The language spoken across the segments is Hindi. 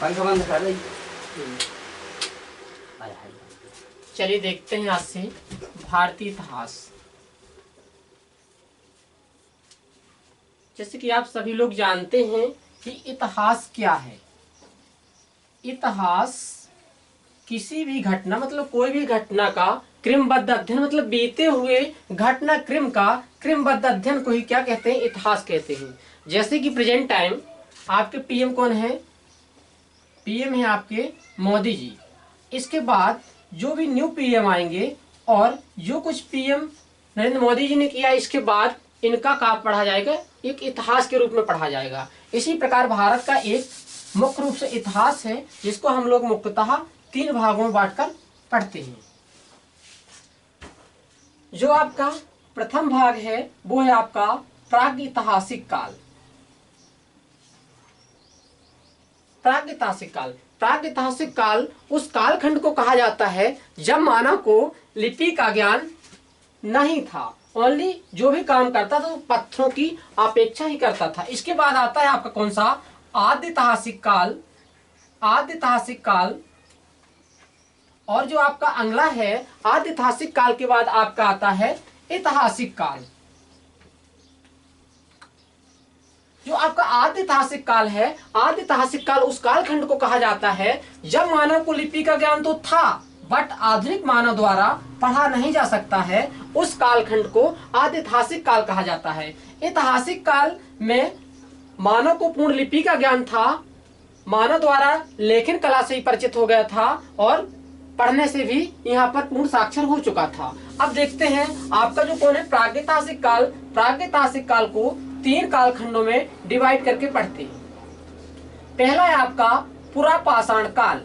पंखा बंद कर रही। चलिए देखते हैं आज से भारतीय इतिहास। जैसे कि आप सभी लोग जानते हैं कि इतिहास क्या है। इतिहास किसी भी घटना मतलब कोई भी घटना का क्रमबद्ध अध्ययन मतलब बीते हुए घटना क्रम का क्रमबद्ध अध्ययन को ही क्या कहते हैं, इतिहास कहते हैं। जैसे कि प्रेजेंट टाइम आपके पीएम कौन है, पीएम है आपके मोदी जी। इसके बाद जो भी न्यू पीएम आएंगे और जो कुछ पीएम नरेंद्र मोदी जी ने किया, इसके बाद इनका काम पढ़ा जाएगा, एक इतिहास के रूप में पढ़ा जाएगा। इसी प्रकार भारत का एक मुख्य रूप से इतिहास है जिसको हम लोग मुख्यतः 3 भागों में बांटकर पढ़ते हैं। जो आपका प्रथम भाग है वो है आपका प्रागैतिहासिक काल। प्रागैतिहासिक काल, प्रागैतिहासिक काल उस कालखंड को कहा जाता है जब मानव को लिपि का ज्ञान नहीं था। ओनली जो भी काम करता था वो पत्थरों की अपेक्षा ही करता था। इसके बाद आता है आपका कौन सा, आद्यैतिहासिक काल। आद्यैतिहासिक काल और जो आपका अगला है आद्यैतिहासिक काल के बाद आपका आता है ऐतिहासिक काल। जो आपका आद्यैतिहासिक काल है, आद्यैतिहासिक काल उस कालखंड को कहा जाता है जब मानव को लिपि का ज्ञान तो था बट आधुनिक मानव द्वारा पढ़ा नहीं जा सकता है। उस कालखंड को आद्यैतिहासिक काल कहा जाता है। ऐतिहासिक काल में मानव को पूर्ण लिपि का ज्ञान था, मानव द्वारा लेखन कला से ही परिचित हो गया था और पढ़ने से भी यहाँ पर पूर्ण साक्षर हो चुका था। अब देखते हैं आपका जो कौन है प्रागैतिहासिक काल। प्रागैतिहासिक काल को 3 कालखंडों में डिवाइड करके पढ़ते हैं। पहला है आपका पुरापाषाण काल,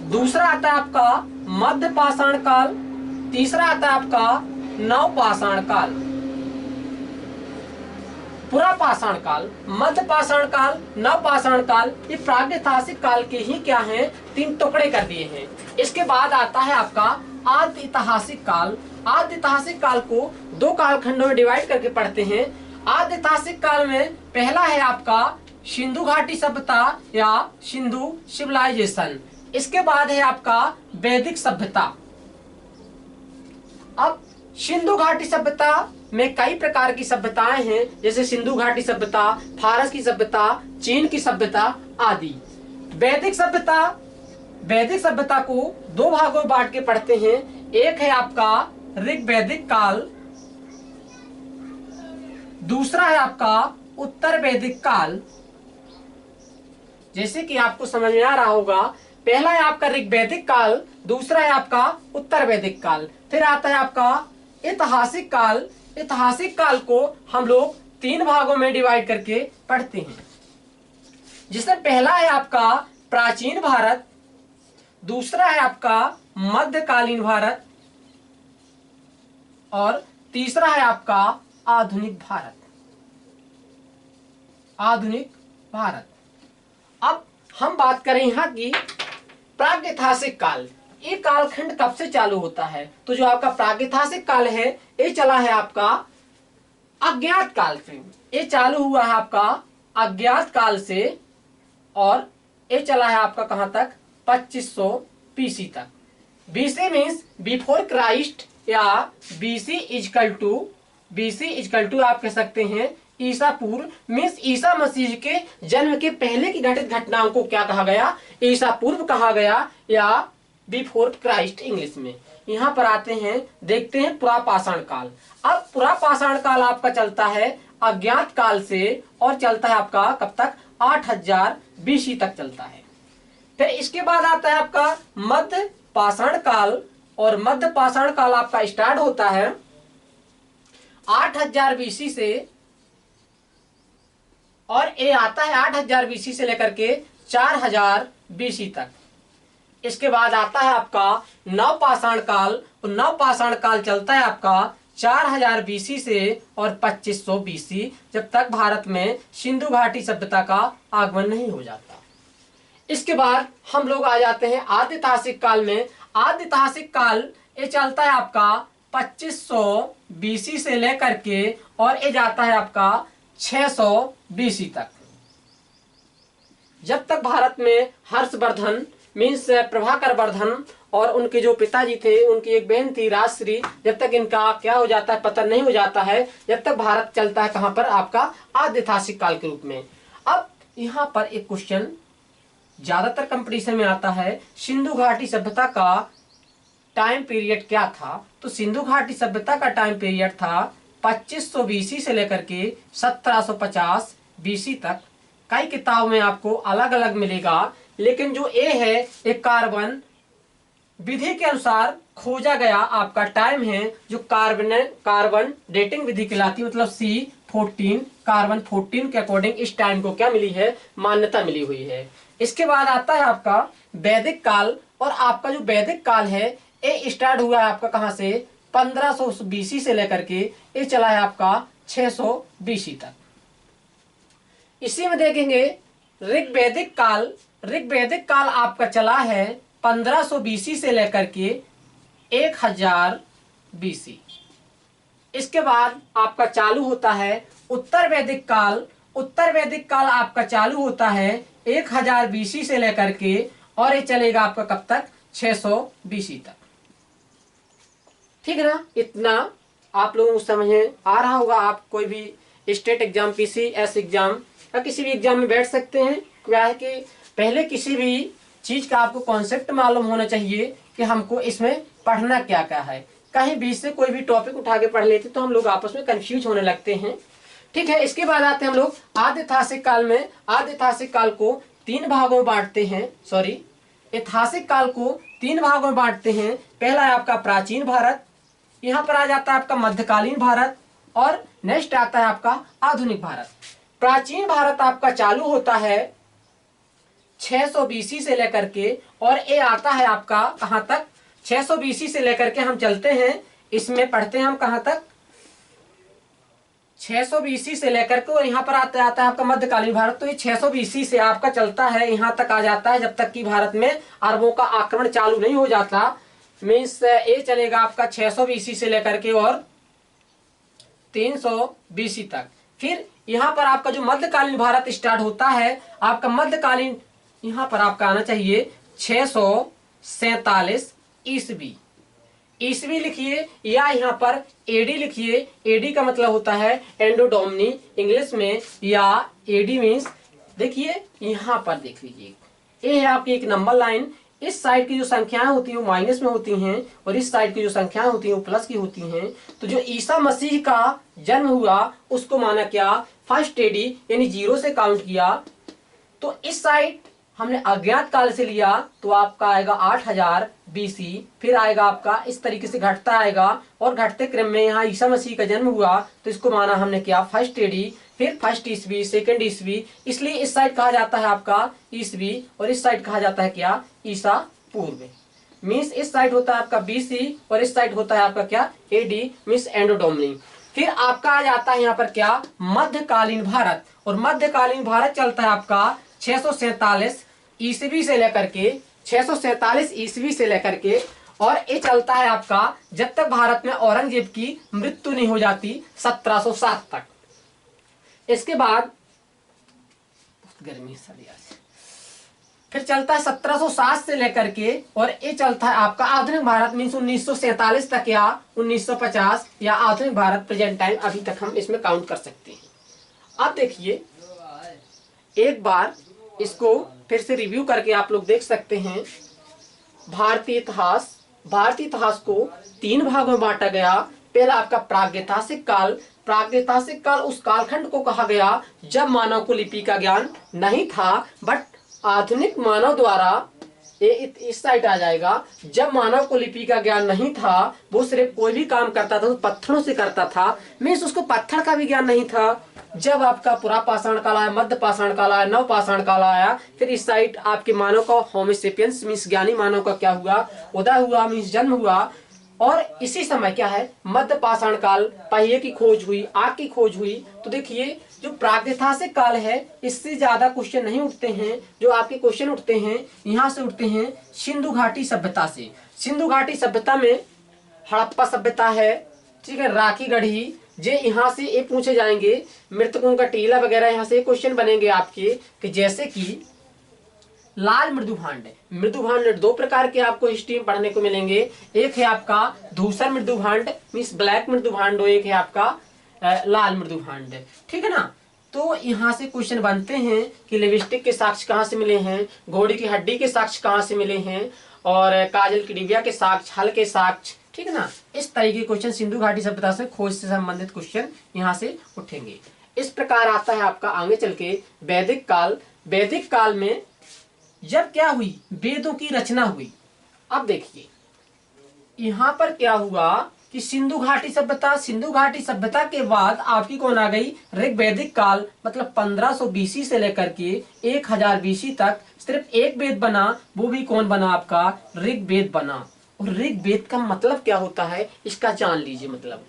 दूसरा आता है आपका मध्य पाषाण काल, तीसरा आता है आपका नवपाषाण काल। पुरापाषाण काल, मध्य पाषाण काल, नवपाषाण काल, ये प्रागैतिहासिक काल के ही क्या हैं, 3 टुकड़े कर दिए हैं। इसके बाद आता है आपका आद्यैतिहासिक काल। आद्यैतिहासिक काल को 2 कालखंडों में डिवाइड करके पढ़ते हैं। आद्यैतिहासिक काल में पहला है आपका सिंधु घाटी सभ्यता या सिंधु सिविलाइजेशन। इसके बाद है आपका वैदिक सभ्यता। अब सिंधु घाटी सभ्यता में कई प्रकार की सभ्यताएं हैं, जैसे सिंधु घाटी सभ्यता, फारस की सभ्यता, चीन की सभ्यता आदि। वैदिक सभ्यता, वैदिक सभ्यता को 2 भागों में बांट के पढ़ते हैं। एक है आपका ऋग्वैदिक काल, दूसरा है आपका उत्तर वैदिक काल। जैसे कि आपको समझ में आ रहा होगा, पहला है आपका ऋग्वैदिक काल, दूसरा है आपका उत्तर वैदिक काल। फिर आता है आपका ऐतिहासिक काल। ऐतिहासिक काल को हम लोग 3 भागों में डिवाइड करके पढ़ते हैं, जिसमें पहला है आपका प्राचीन भारत, दूसरा है आपका मध्यकालीन भारत और तीसरा है आपका आधुनिक भारत। आधुनिक भारत। अब हम बात करें यहाँ की प्रागैतिहासिक काल, ये कालखंड कब से चालू होता है, तो जो आपका प्रागैतिहासिक काल है ये चला है आपका अज्ञात काल से। ये चालू हुआ है आपका अज्ञात काल से और ये चला है आपका कहां तक, 2500 बीसी तक। बीसी मीन्स बिफोर क्राइस्ट या बीसी इजकल टू आप कह सकते हैं ईसा पूर्व, मीन्स ईसा मसीह के जन्म के पहले की घटित घटनाओं को क्या कहा गया, ईसा पूर्व कहा गया या बिफोर क्राइस्ट इंग्लिश में। यहाँ पर आते हैं, देखते हैं पुरापाषाण काल। अब पुरापाषाण काल आपका चलता है अज्ञात काल से और चलता है आपका कब तक, 8000 बीसी तक चलता है। फिर इसके बाद आता है आपका मध्य पाषाण काल और मध्य पाषाण काल आपका स्टार्ट होता है 8000 बीसी से और ये आता है 8000 बीसी से लेकर के 4000 बीसी तक। इसके बाद आता है आपका नवपाषाण काल और नवपाषाण काल चलता है आपका 4000 बीसी से और 2500 बीसी, जब तक भारत में सिंधु घाटी सभ्यता का आगमन नहीं हो जाता। इसके बाद हम लोग आ जाते हैं आद्यैतिहासिक काल में। आद्यैतिहासिक काल ये चलता है आपका 2500 बीसी से लेकर के और ये जाता है आपका 600 बीसी तक। जब तक भारत में हर्षवर्धन मीन्स प्रभाकर वर्धन और उनके जो पिताजी थे, उनकी एक बहन थी राजश्री, जब तक इनका क्या हो जाता है पतन नहीं हो जाता है, जब तक भारत चलता है कहाँ पर, आपका आद्य ऐतिहासिक काल के रूप में। अब यहाँ पर एक क्वेश्चन ज्यादातर कंपटीशन में आता है, सिंधु घाटी सभ्यता का टाइम पीरियड क्या था। तो सिंधु घाटी सभ्यता का टाइम पीरियड था 2500 बीसी से लेकर के 1750 बीसी तक। कई किताबों में आपको अलग अलग मिलेगा, लेकिन जो ए है एक कार्बन विधि के अनुसार खोजा गया आपका टाइम है, जो कार्बन डेटिंग विधि कहलाती है, मतलब C14 कार्बन 14 के अकॉर्डिंग इस टाइम को क्या मिली है, मान्यता मिली हुई है। इसके बाद आता है आपका वैदिक काल, और आपका जो वैदिक काल है ये स्टार्ट हुआ है आपका कहां से, 1500 बीसी से लेकर के ये चला है आपका 600 बीसी तक। इसी में देखेंगे ऋग्वैदिक काल आपका चला है 1500 बीसी से लेकर के 1000 बीसी। इसके बाद आपका चालू होता है उत्तर वैदिक काल आपका चालू होता है 1000 बीसी से लेकर के, और ये चलेगा आपका कब तक, 600 बीसी तक। ठीक है ना, इतना आप लोगों को समझ में आ रहा होगा। आप कोई भी स्टेट एग्जाम, पीसीएस एग्जाम या किसी भी एग्जाम में बैठ सकते हैं। क्या है कि पहले किसी भी चीज का आपको कॉन्सेप्ट मालूम होना चाहिए कि हमको इसमें पढ़ना क्या क्या है। कहीं बीच से कोई भी टॉपिक उठा के पढ़ लेते तो हम लोग आपस में कंफ्यूज होने लगते हैं। ठीक है, इसके बाद आते हैं हम लोग आद्य ऐतिहासिक काल में। आद्य ऐतिहासिक काल को 3 भागों में बांटते हैं, ऐतिहासिक काल को 3 भागों में बांटते हैं। पहला है आपका प्राचीन भारत, यहाँ पर आ जाता है आपका मध्यकालीन भारत, और नेक्स्ट आता है आपका आधुनिक भारत। प्राचीन भारत आपका चालू होता है 600 बीसी से लेकर के, और ये आता है आपका कहां तक, 600 बीसी से लेकर के हम चलते हैं, इसमें पढ़ते हैं हम कहां तक, 600 बीसी से लेकर के, और यहाँ पर आता है आपका मध्यकालीन भारत। तो ये 600 बीसी से आपका चलता है, यहाँ तक आ जाता है, जब तक कि भारत में अरबों का आक्रमण चालू नहीं हो जाता। मीन्स ये चलेगा आपका 600 बीसी से लेकर के और 300 बीसी तक। फिर यहाँ पर आपका जो मध्यकालीन भारत स्टार्ट होता है, आपका मध्यकालीन यहाँ पर आपका आना चाहिए 647 ईसवी लिखिए, या यहाँ पर एडी लिखिए। एडी का मतलब होता है एंडो डोमिनी इंग्लिश में, या एडी मीन्स, देखिए यहाँ पर देख लीजिए, ये है आपकी एक नंबर लाइन। इस साइड की जो संख्याएं होती हैं वो माइनस में होती हैं, और इस साइड की जो संख्याएं होती हैं वो प्लस की होती हैं। तो जो ईसा मसीह का जन्म हुआ उसको माना क्या, फर्स्ट एडी, यानी 0 से काउंट किया। तो इस साइड हमने अज्ञात काल से लिया, तो आपका आएगा 8000 बीसी। फिर आएगा आपका इस तरीके से घटता आएगा, और घटते क्रम में यहाँ ईसा मसीह का जन्म हुआ, तो इसको माना हमने क्या, फर्स्ट एडी। फिर फर्स्ट ईसवी, सेकंड ईसवी, इसलिए इस साइड कहा जाता है आपका ईसवी, और इस साइड कहा जाता है क्या, ईसा पूर्व। मीन्स इस साइड होता है आपका बीसी, और इस साइड होता है आपका क्या, एडी, मीन्स एंडो डोमिनी। फिर आपका आ जाता है यहाँ पर क्या, मध्यकालीन भारत, और मध्यकालीन भारत चलता है आपका 647 ईसवी से लेकर के, 647 ईसवी से लेकर के, और ये चलता है आपका जब तक भारत में औरंगजेब की मृत्यु नहीं हो जाती 1707 तक। इसके बाद गर्मी सर्दी फिर चलता है 1707 से लेकर के, और ये चलता है आपका आधुनिक भारत, मीन्स 1947 तक या 1950, या आधुनिक भारत प्रेजेंट टाइम, अभी तक हम इसमें काउंट कर सकते हैं। अब देखिए एक बार इसको फिर से रिव्यू करके आप लोग देख सकते हैं। भारतीय इतिहास को 3 भागों में बांटा गया। पहला आपका प्रागैतिहासिक काल उस कालखंड को कहा गया जब मानव को लिपि का ज्ञान नहीं था, बट आधुनिक मानव द्वारा, ये इस साइड आ जाएगा, जब मानव को लिपि का ज्ञान नहीं था, वो सिर्फ कोई भी काम करता था तो पत्थरों से करता था, मीन्स उसको पत्थर का भी ज्ञान नहीं था। जब आपका पुरा पाषाण काल आया, मध्य पाषाण काल आया, नव पाषाण काल आया, फिर इस साइड आपके मानव का होमोसेपियंस मीन्स ज्ञानी मानव का क्या हुआ, उदय हुआ, मीन्स जन्म हुआ। और इसी समय क्या है, मध्य पाषाण काल, पहिए की खोज हुई, आग की खोज हुई। तो देखिए जो प्रागैतिहासिक काल है इससे ज्यादा क्वेश्चन नहीं उठते हैं। जो आपके क्वेश्चन उठते हैं यहाँ से उठते हैं सिंधु घाटी सभ्यता से। सिंधु घाटी सभ्यता में हड़प्पा सभ्यता है, ठीक है, राखी गढ़ी, जे यहाँ से ये पूछे जाएंगे, मृतकों का टीला वगैरह, यहाँ से क्वेश्चन बनेंगे आपके कि जैसे कि लाल मृदुभांड। मृदुभांड दो प्रकार के आपको हिस्ट्री में पढ़ने को मिलेंगे। एक है आपका धूसर मृदुभांड मीन्स ब्लैक मृदुभांड, और एक है आपका लाल मृदुभांड। ठीक है ना। तो यहाँ से क्वेश्चन बनते हैं कि लिपस्टिक के साक्ष्य कहाँ से मिले हैं, घोड़े की हड्डी के साक्ष्य कहाँ से मिले हैं, और काजल की डिबिया के साक्ष्य, हल के साक्ष्य। ठीक है ना। इस तरीके के क्वेश्चन सिंधु घाटी सभ्यता से खोज से संबंधित क्वेश्चन यहाँ से उठेंगे। इस प्रकार आता है आपका आगे चल के वैदिक काल। वैदिक काल में जब क्या हुई, वेदों की रचना हुई। अब देखिए यहाँ पर क्या हुआ कि सिंधु घाटी सभ्यता, सिंधु घाटी सभ्यता के बाद आपकी कौन आ गई, ऋग्वैदिक काल, मतलब 1500 बीसी से लेकर के 1000 बीसी तक सिर्फ एक वेद बना, वो भी कौन बना आपका, ऋग्वेद बना। और ऋग्वेद का मतलब क्या होता है इसका जान लीजिए। मतलब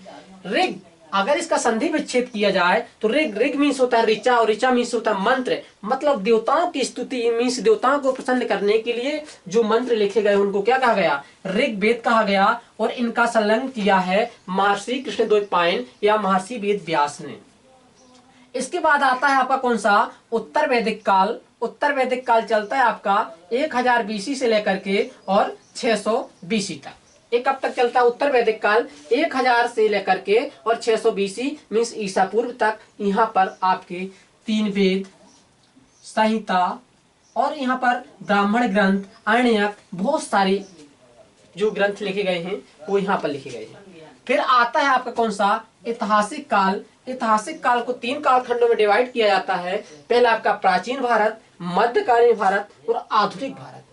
ऋग, अगर इसका संधि विच्छेद किया जाए तो ऋग मीन्स होता है ऋचा, और ऋचा मीन्स होता है मंत्र। मतलब देवताओं की स्तुति मीन्स देवताओं को प्रसन्न करने के लिए जो मंत्र लिखे गए उनको क्या कहा गया, ऋग्वेद कहा गया। और इनका संलग्न किया है महर्षि कृष्णद्वैपायन या महर्षि वेद व्यास ने। इसके बाद आता है आपका कौन सा, उत्तर वैदिक काल। उत्तर वैदिक काल चलता है आपका 1000 बीसी से लेकर के और 600 बीसी तक। ये कब तक चलता है उत्तर वैदिक काल, 1000 से लेकर के और 600 बीसी मीन्स ईसा पूर्व तक। यहाँ पर आपके 3 वेद, संहिता और यहाँ पर ब्राह्मण ग्रंथ, आरण्यक, बहुत सारे जो ग्रंथ लिखे गए हैं वो यहाँ पर लिखे गए हैं। फिर आता है आपका कौन सा, ऐतिहासिक काल। ऐतिहासिक काल को 3 कालखंडों में डिवाइड किया जाता है। पहला आपका प्राचीन भारत, मध्यकालीन भारत और आधुनिक भारत।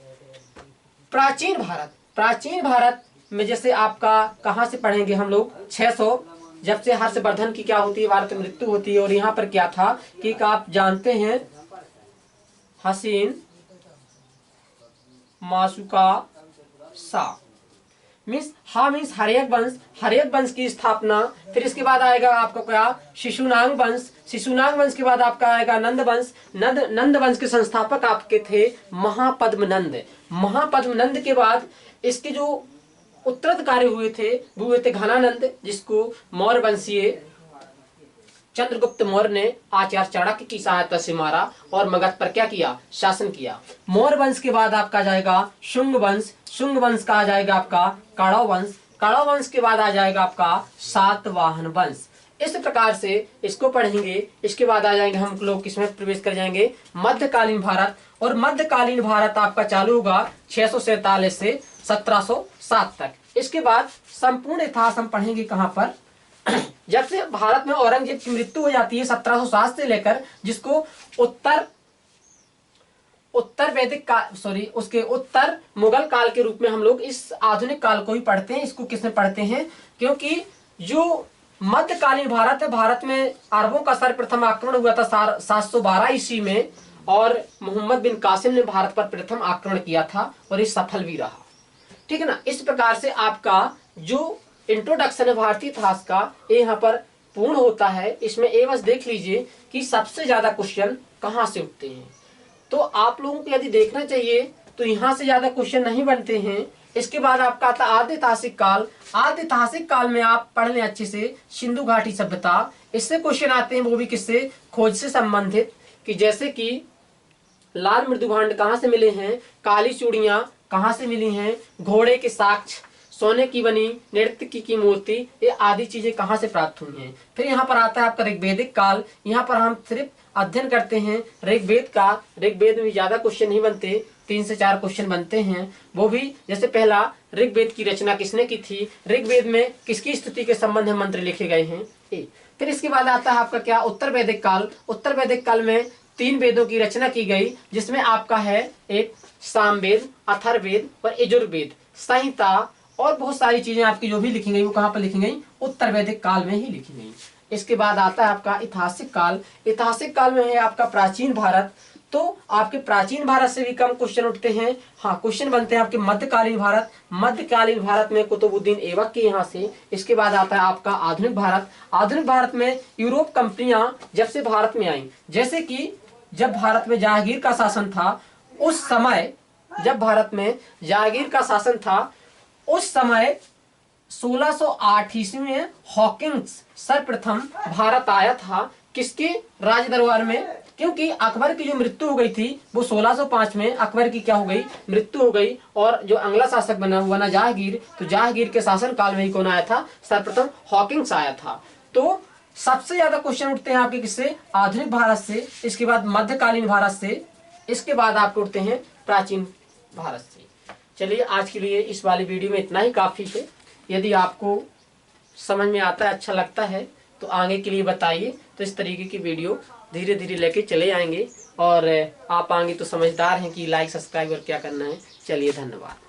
प्राचीन भारत, प्राचीन भारत में जैसे आपका कहाँ से पढ़ेंगे हम लोग, 600 जब से हर्षवर्धन की क्या होती है, भारत में मृत्यु होती है। और यहाँ पर क्या था कि आप जानते हैं हसीन मासुका सा मीन्स हर्यक वंश, हर्यक वंश की स्थापना। फिर इसके बाद आएगा आपका क्या, शिशुनाग वंश। शिशुनाग वंश के बाद आपका आएगा नंद वंश। नंद वंश के संस्थापक आपके थे महापद्मनंद। महापद्मनंद के बाद इसके जो उत्तराधिकारी हुए थे वो हुए थे घनानंद, जिसको मौर्य वंशीय चंद्रगुप्त मौर्य ने आचार्य चाणक्य की सहायता से मारा और मगध पर क्या किया, शासन किया। मौर्य वंश के बाद आपका जाएगा शुंग वंश। शुंग वंश का आ जाएगा आपका कौरव वंश। कौरव वंश के बाद आ जाएगा आपका सातवाहन वंश। इस प्रकार से इसको पढ़ेंगे। इसके बाद आ जाएंगे हम लोग किसमें प्रवेश कर जाएंगे, मध्यकालीन भारत। और मध्यकालीन भारत आपका चालू होगा 647 से 1707 तक। इसके बाद संपूर्ण इतिहास हम पढ़ेंगे कहाँ पर, जब से भारत में औरंगजेब की मृत्यु हो जाती है 1707 से लेकर, जिसको उत्तर वैदिक काल उसके उत्तर मुगल काल के रूप में हम लोग इस आधुनिक काल को भी पढ़ते हैं। इसको किसमें पढ़ते हैं, क्योंकि जो मध्यकालीन भारत है, भारत में अरबों का सर्वप्रथम आक्रमण हुआ था 712 ईस्वी में, और मोहम्मद बिन कासिम ने भारत पर प्रथम आक्रमण किया था और ये सफल भी रहा। ठीक है ना। इस प्रकार से आपका जो इंट्रोडक्शन है भारतीय इतिहास का, ये यहाँ पर पूर्ण होता है। इसमें ये बस देख लीजिए कि सबसे ज्यादा क्वेश्चन कहाँ से उठते हैं। तो आप लोगों को यदि देखना चाहिए तो यहाँ से ज्यादा क्वेश्चन नहीं बनते हैं। इसके बाद आपका आता आद्य ऐतिहासिक काल। आद्य ऐतिहासिक काल में आप पढ़ लें अच्छे से सिंधु घाटी सभ्यता। इससे क्वेश्चन आते हैं, वो भी किससे, खोज से संबंधित, कि जैसे कि लाल मृदुभांड कहाँ से मिले हैं, काली चूड़ियां कहाँ से मिली हैं, घोड़े के साक्ष्य, सोने की बनी नृत्य की मूर्ति, ये आदि चीजें कहाँ से प्राप्त हुई हैं। फिर यहाँ पर आता है आपका ऋग्वैदिक काल। यहाँ पर हम सिर्फ अध्ययन करते हैं ऋग्वेद का। ऋग्वेद में ज्यादा क्वेश्चन नहीं बनते, 3 से 4 क्वेश्चन बनते हैं। वो भी जैसे पहला, ऋग्वेद की रचना किसने की थी, ऋग्वेद में किसकी स्तुति के संबंध में मंत्र लिखे गए हैं। फिर इसके बाद आता है आपका क्या, उत्तर वैदिक काल। उत्तर वैदिक काल में 3 वेदों की रचना की गई, जिसमें आपका है एक सामवेद, अथर्ववेद और यजुर्वेद, संहिता और बहुत सारी चीजें आपकी जो भी लिखी गई वो कहाँ पर लिखी गई, उत्तर वैदिक काल में ही लिखी गई। इसके बाद आता है आपका ऐतिहासिक काल। ऐतिहासिक काल में है आपका प्राचीन भारत। तो आपके प्राचीन भारत से भी कम क्वेश्चन उठते हैं। हाँ, क्वेश्चन बनते हैं आपके मध्यकालीन भारत। मध्यकालीन भारत में कुतुबुद्दीन ऐबक के यहाँ से। इसके बाद आता है आपका आधुनिक भारत। आधुनिक भारत में यूरोप कंपनियां जब से भारत में आई, जैसे कि जब भारत में जहांगीर का शासन था उस समय, जब भारत में जहांगीर का शासन था उस समय 1608 ईस्वी में हॉकिंस सर्वप्रथम भारत आया था। किसके राज दरबार में, क्योंकि अकबर की जो मृत्यु हो गई थी वो 1605 में अकबर की क्या हो गई, मृत्यु हो गई। और जो अगला शासक बना हुआ ना जहांगीर, तो जहांगीर के शासन काल में ही कौन आया था, सर्वप्रथम हॉकिंस आया था। तो सबसे ज्यादा क्वेश्चन उठते हैं आपके किससे, आधुनिक भारत से, इसके बाद मध्यकालीन भारत से, इसके बाद आपके उठते हैं प्राचीन भारत से। चलिए आज के लिए इस वाली वीडियो में इतना ही काफी है। यदि आपको समझ में आता है, अच्छा लगता है, तो आगे के लिए बताइए। तो इस तरीके की वीडियो धीरे धीरे लेके चले आएंगे। और आप आएंगे तो समझदार हैं कि लाइक सब्सक्राइब और क्या करना है। चलिए धन्यवाद।